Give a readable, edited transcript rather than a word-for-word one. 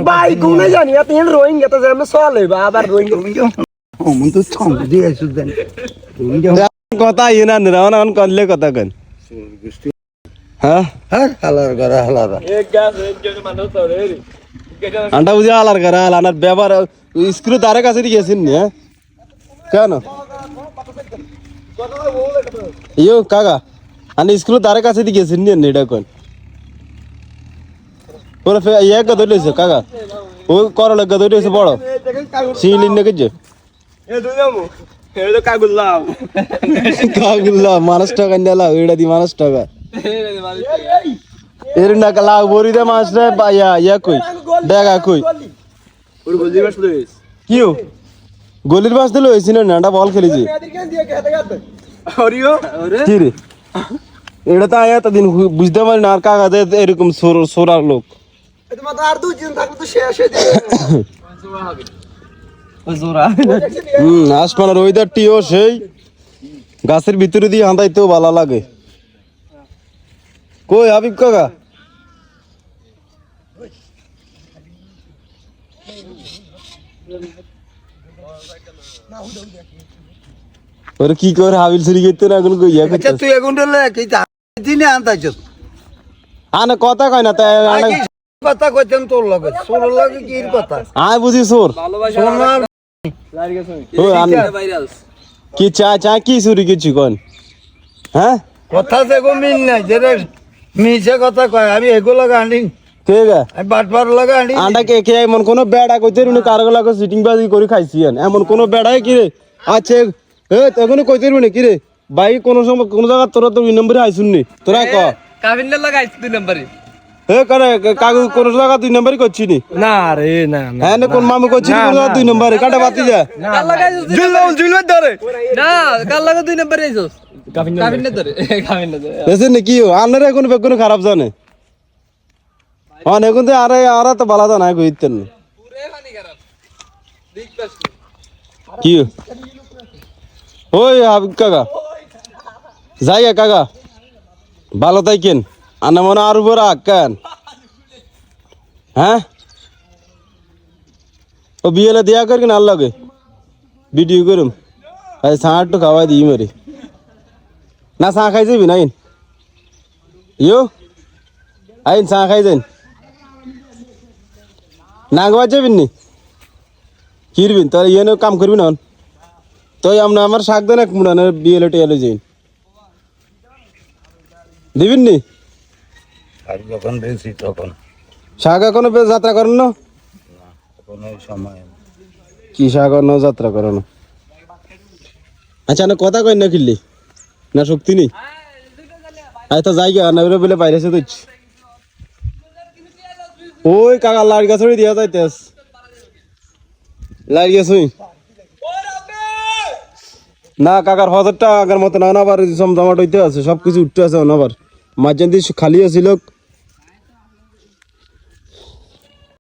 ভাই কোনে জানি এত রোহিঙ্গা তো আমরা চলে আবার রোহিঙ্গা কথা ইয়ে না রাউন করলে কথা কেন হ্যাঁ আন্ডা বুঝে হালার করা হালার ব্যবহার স্ক্রু তারে কাছে গেছেন নি হ্যাঁ কেন ইয়ো কাকা আনি স্ক্রু তারে কাছে গেছেন নি এটা কোন ওরা এক গদ লইছে কাকা ও করলে গদ লইছে বড় সিলিন না কেজে কাগুল্লা মানুষ টাকা নিলা এটা দি মানুষ টাকা এর না কালা বড়ি দে মাছ রে বায়া ইয়া কই দেখা কই ওর গলির বাস লইছ কিও গলির বাস দিল হইছিল না এটা বল খেলিছি অরিও কি রে এটা তো আয়া দিন বুঝতে পারি না আর কাকা দে এরকম সোরার লোক তোমার আর দুই দিন থাকলে তো শেষ হয়ে যাবে আসমানের ওয়েদারটিও সেই গাছের ভিতরে দিয়ে হাঁদাইতেও ভালো লাগে কই হাবিব কাকা ওরে কি করে হাবিল চুরি করতে না এখন কই আচ্ছা তুই এখন কি দিনে আনতাইছ আনে কথা কয় না তাই কথা কইতেন তোর লাগে সোর লাগে কি কথা আয় বুঝি সোর কি চা কি চুরি করছি কোন হ্যাঁ কথা সে গো মিল নাই যেটা মিছে কথা কয় আমি এগুলো গান্ডি ঠিক আছে আমি বাটবার লাগা আনি আন্ডা কে কে এমন কোন বেড়া কইতে রুনি কারগো লাগো সিটিং বাজি করে খাইছি এমন কোন বেড়াই কি রে আচ্ছা এ তখন কইতে রুনি কি রে ভাই কোন সময় কোন জায়গা তোরা তো 2 নম্বরে আইছুন নি তোরা ক কাবিনলে লাগাইছ 2 নম্বরে এ করে কাগু কোন জায়গা 2 নম্বরে করছি নি না রে না হ্যাঁ না কোন মামু করছি কোন জায়গা 2 নম্বরে কাটা বাতি যা কাল লাগাইছ জুলুম ধরে না কাল লাগা 2 নম্বরে আইছস কাবিনলে ধরে কাবিনলে ধরে এসে নে কি আনরে কোন বেগুন খারাপ জানে এখন তো আরে তো বালা জানা কইতেন পুরে পানি খারাপ দিক পাস কি ওই হাবিব কাকা যাই কাকা ভালো থাকেন আনা মনে আর উপর আকান হ্যাঁ ও বিয়েলে দেয়া করি না লাগে ভিডিও করুম আজ সাঁটু খাওয়াই দিই মেরে না চা খাই যাবি না ইয়ো আইন চা খাই যাইন নাগবা যাবিন নি কিরবিন তোর ইয়ে কাম করবি না তুই আমার শাক দেন এক মুড়ানের বিয়েলে টেলে যাইন দিবিন নি যখন বেশি তখন শাক এখনো যাত্রা করেন না কোনো সময় কি শাক অন্য যাত্রা করেন আচ্ছা না কথা কই না কিনলি না শক্তি নেই আয় তো যাই গা না বলে বাইরে এসে দিচ্ছি ওই কাকা লাড় গাছ দিয়া যাইতেস লাড় গাছ না কাকার হজরটা আগের মতো না আবার জমজমাট হইতে আছে সবকিছু উঠতে আছে আবার মাঝখান দিয়ে খালি আছিল